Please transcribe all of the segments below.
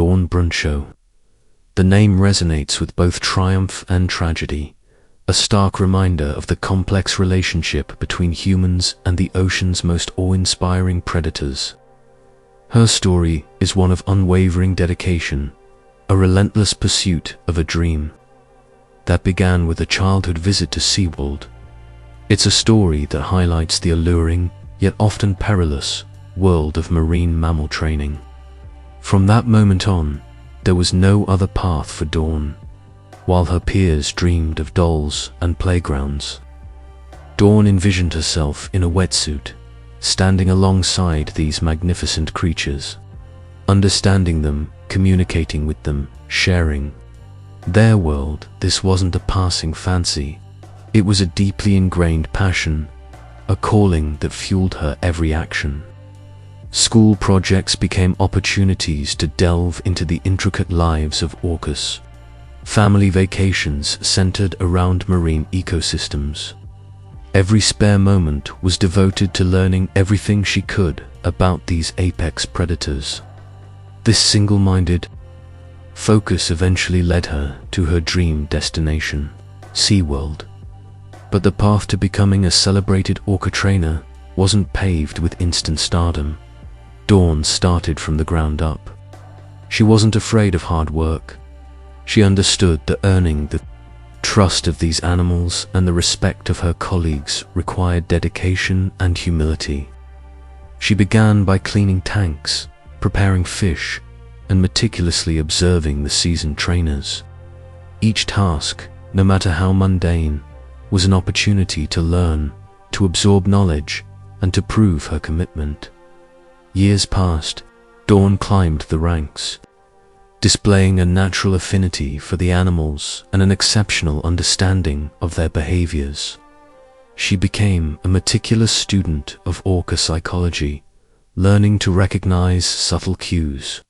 Dawn Brancheau. The name resonates with both triumph and tragedy, a stark reminder of the complex relationship between humans and the ocean's most awe-inspiring predators. Her story is one of unwavering dedication, a relentless pursuit of a dream that began with a childhood visit to SeaWorld. It's a story that highlights the alluring, yet often perilous, world of marine mammal training. From that moment on, there was no other path for Dawn, while her peers dreamed of dolls and playgrounds. Dawn envisioned herself in a wetsuit, standing alongside these magnificent creatures, understanding them, communicating with them, sharing their world. This wasn't a passing fancy. It was a deeply ingrained passion, a calling that fueled her every action. School projects became opportunities to delve into the intricate lives of orcas. Family vacations centered around marine ecosystems. Every spare moment was devoted to learning everything she could about these apex predators. This single-minded focus eventually led her to her dream destination, SeaWorld. But the path to becoming a celebrated orca trainer wasn't paved with instant stardom. Dawn started from the ground up. She wasn't afraid of hard work. She understood that earning the trust of these animals and the respect of her colleagues required dedication and humility. She began by cleaning tanks, preparing fish, and meticulously observing the seasoned trainers. Each task, no matter how mundane, was an opportunity to learn, to absorb knowledge, and to prove her commitment. Years passed. Dawn climbed the ranks, displaying a natural affinity for the animals and an exceptional understanding of their behaviors. She became a meticulous student of orca psychology, learning to recognize subtle cues,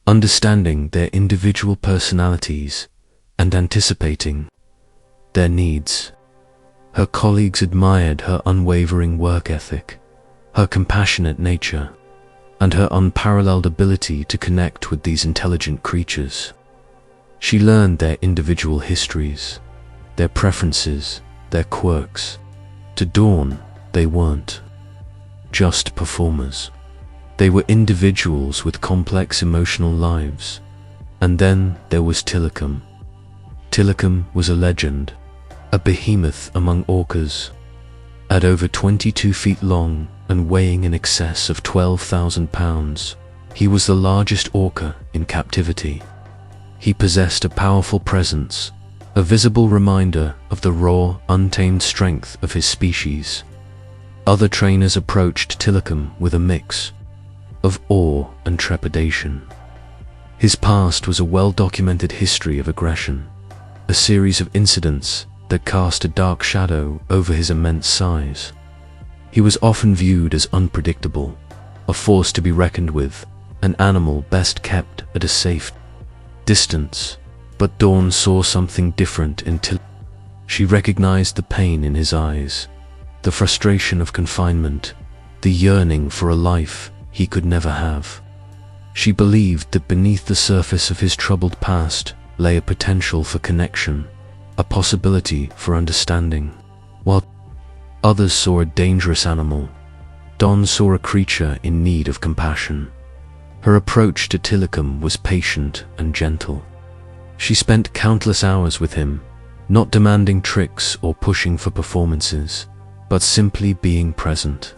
understanding their individual personalities, and anticipating their needs. Her colleagues admired her unwavering work ethic, her compassionate nature, and her unparalleled ability to connect with these intelligent creatures. She learned their individual histories, their preferences, their quirks. To Dawn, they weren't just performers. They were individuals with complex emotional lives. And then there was Tilikum. Tilikum was a legend, a behemoth among orcas. At over 22 feet long and weighing in excess of 12,000 pounds, he was the largest orca in captivity. He possessed a powerful presence, a visible reminder of the raw, untamed strength of his species. Other trainers approached Tilikum with a mix of awe and trepidation. His past was a well-documented history of aggression, a series of incidents that cast a dark shadow over his immense size. He was often viewed as unpredictable, a force to be reckoned with, an animal best kept at a safe distance. But Dawn saw something different in Tilikum. She recognized the pain in his eyes, the frustration of confinement, the yearning for a life he could never have. She believed that beneath the surface of his troubled past lay a potential for connection, a possibility for understanding. While others saw a dangerous animal, Dawn saw a creature in need of compassion. Her approach to Tilikum was patient and gentle. She spent countless hours with him, not demanding tricks or pushing for performances, but simply being present.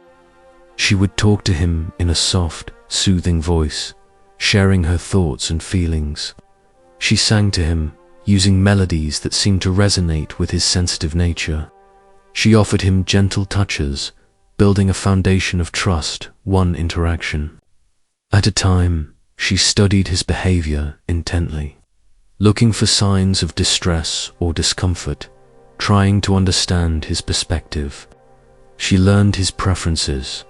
She would talk to him in a soft, soothing voice, sharing her thoughts and feelings. She sang to him, using melodies that seemed to resonate with his sensitive nature. She offered him gentle touches, building a foundation of trust, one interaction at a time. She studied his behavior intently, looking for signs of distress or discomfort, trying to understand his perspective. She learned his preferences,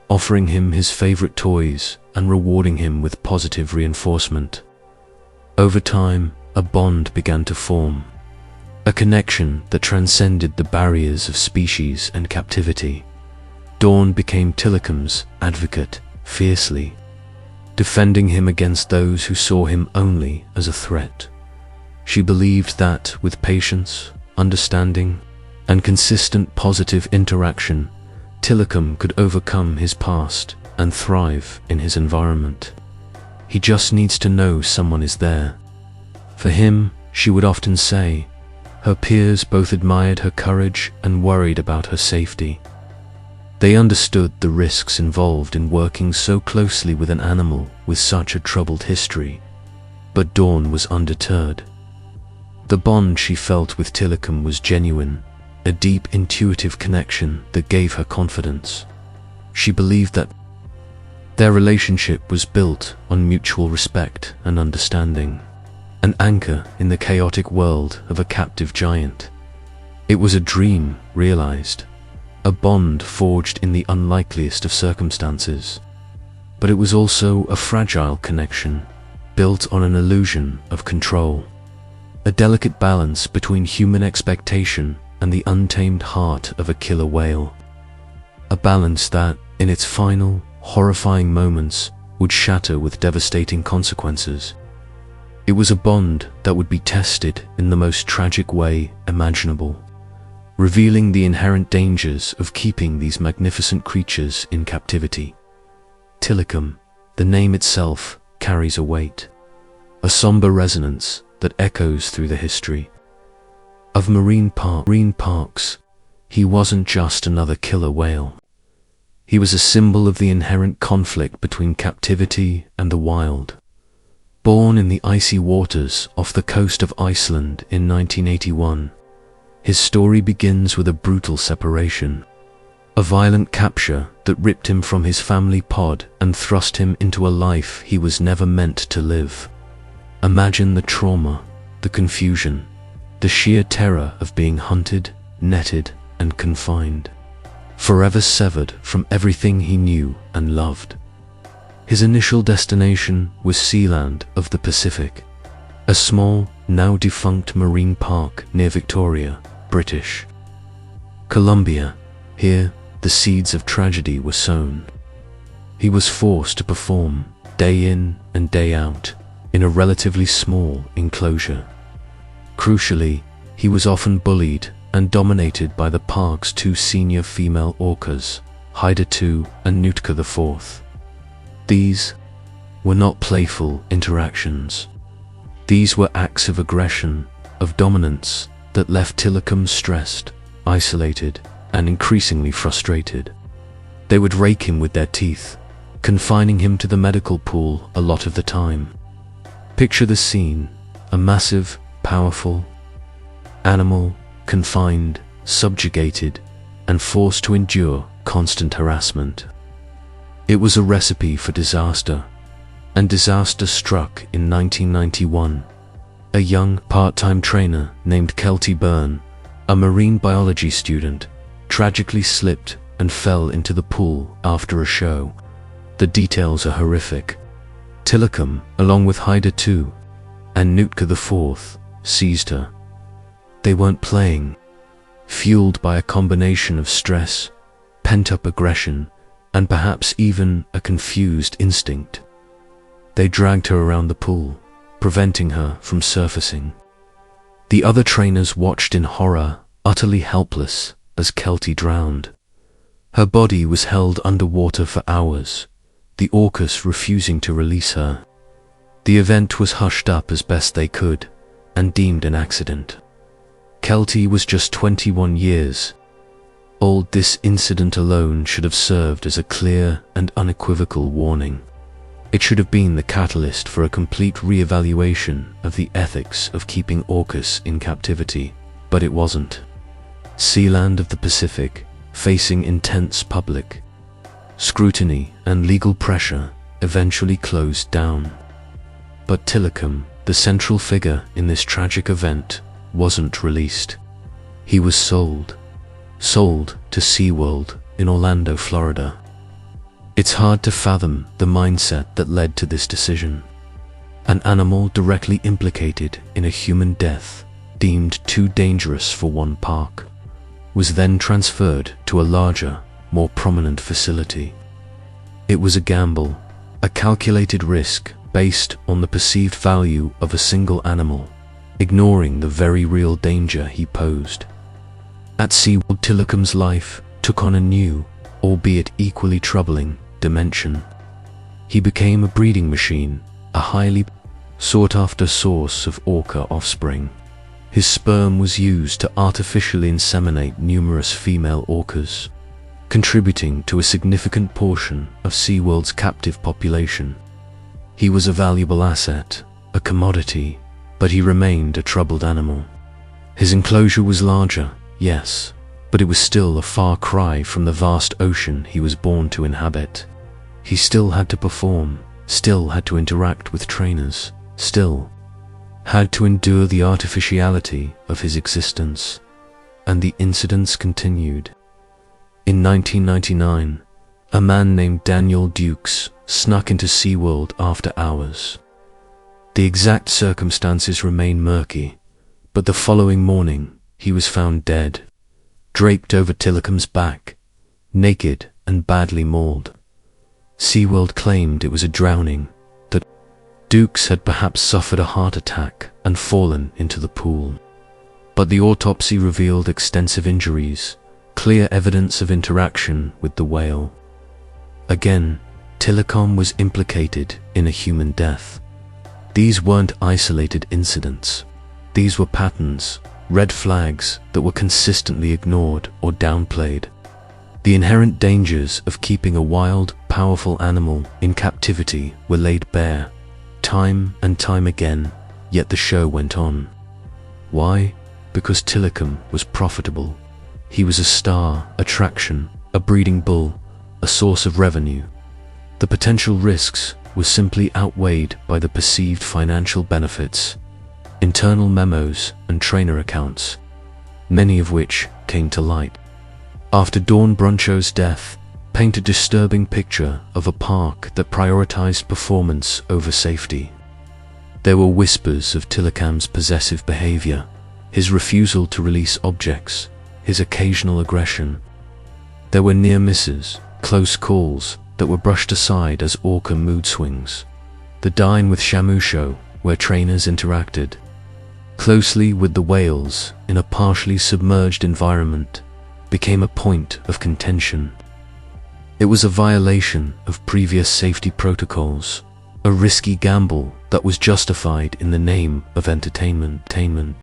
offering him his favorite toys and rewarding him with positive reinforcement. Over time, a bond began to form, a connection that transcended the barriers of species and captivity. Dawn became Tilikum's advocate, fiercely defending him against those who saw him only as a threat. She believed that with patience, understanding, and consistent positive interaction, Tilikum could overcome his past and thrive in his environment. He just needs to know someone is there. For him, she would often say, her peers both admired her courage and worried about her safety. They understood the risks involved in working so closely with an animal with such a troubled history, but Dawn was undeterred. The bond she felt with Tilikum was genuine, a deep intuitive connection that gave her confidence. She believed that their relationship was built on mutual respect and understanding, an anchor in the chaotic world of a captive giant. It was a dream realized, a bond forged in the unlikeliest of circumstances. But it was also a fragile connection, built on an illusion of control, a delicate balance between human expectation and the untamed heart of a killer whale. A balance that, in its final, horrifying moments, would shatter with devastating consequences. It was a bond that would be tested in the most tragic way imaginable, revealing the inherent dangers of keeping these magnificent creatures in captivity. Tilikum, the name itself, carries a weight, a somber resonance that echoes through the history of marine parks. He wasn't just another killer whale. He was a symbol of the inherent conflict between captivity and the wild. Born in the icy waters off the coast of Iceland in 1981, his story begins with a brutal separation, a violent capture that ripped him from his family pod and thrust him into a life he was never meant to live. Imagine the trauma, the confusion, the sheer terror of being hunted, netted, and confined, forever severed from everything he knew and loved. His initial destination was Sealand of the Pacific, a small, now defunct marine park near Victoria, British Columbia. Here, the seeds of tragedy were sown. He was forced to perform, day in and day out, in a relatively small enclosure. Crucially, he was often bullied and dominated by the park's two senior female orcas, Haida II and Nootka IV. These were not playful interactions. These were acts of aggression, of dominance, that left Tilikum stressed, isolated, and increasingly frustrated. They would rake him with their teeth, confining him to the medical pool a lot of the time. Picture the scene: a massive, powerful animal, confined, subjugated, and forced to endure constant harassment. It was a recipe for disaster, and disaster struck in 1991. A young part-time trainer named Kelty Byrne, a marine biology student, tragically slipped and fell into the pool after a show. The details are horrific. Tilikum, along with Haida II and Nootka IV, seized her. They weren't playing. Fueled by a combination of stress, pent-up aggression, and perhaps even a confused instinct, they dragged her around the pool, preventing her from surfacing. The other trainers watched in horror, utterly helpless, as Kelty drowned. Her body was held underwater for hours, the orcas refusing to release her. The event was hushed up as best they could, and deemed an accident. Kelty was just 21 years old. This incident alone should have served as a clear and unequivocal warning. It should have been the catalyst for a complete re-evaluation of the ethics of keeping orcas in captivity, but it wasn't. Sealand of the Pacific, facing intense public scrutiny and legal pressure, eventually closed down. But Tilikum, the central figure in this tragic event, wasn't released. He was sold to SeaWorld in Orlando, Florida. It's hard to fathom the mindset that led to this decision. An animal directly implicated in a human death, deemed too dangerous for one park, was then transferred to a larger, more prominent facility. It was a gamble, a calculated risk based on the perceived value of a single animal, ignoring the very real danger he posed. At SeaWorld, Tilikum's life took on a new, albeit equally troubling, dimension. He became a breeding machine, a highly sought-after source of orca offspring. His sperm was used to artificially inseminate numerous female orcas, contributing to a significant portion of SeaWorld's captive population. He was a valuable asset, a commodity, but he remained a troubled animal. His enclosure was larger, yes, but it was still a far cry from the vast ocean he was born to inhabit. He still had to perform, still had to interact with trainers, still had to endure the artificiality of his existence. And the incidents continued. In 1999, a man named Daniel Dukes snuck into SeaWorld after hours. The exact circumstances remain murky, but the following morning he was found dead, draped over Tilikum's back, naked and badly mauled. SeaWorld claimed it was a drowning, that Dukes had perhaps suffered a heart attack and fallen into the pool. But the autopsy revealed extensive injuries, clear evidence of interaction with the whale. Again, Tilikum was implicated in a human death. These weren't isolated incidents. These were patterns, red flags that were consistently ignored or downplayed. The inherent dangers of keeping a wild, powerful animal in captivity were laid bare, time and time again, yet the show went on. Why? Because Tilikum was profitable. He was a star attraction, a breeding bull, a source of revenue. The potential risks were simply outweighed by the perceived financial benefits. Internal memos and trainer accounts, many of which came to light after Brancheau's death, paint a disturbing picture of a park that prioritized performance over safety. There were whispers of Tilikum's possessive behavior, his refusal to release objects, his occasional aggression. There were near misses, close calls that were brushed aside as orca mood swings. The Dine with Shamu show, where trainers interacted closely with the whales in a partially submerged environment, became a point of contention. It was a violation of previous safety protocols, a risky gamble that was justified in the name of entertainment.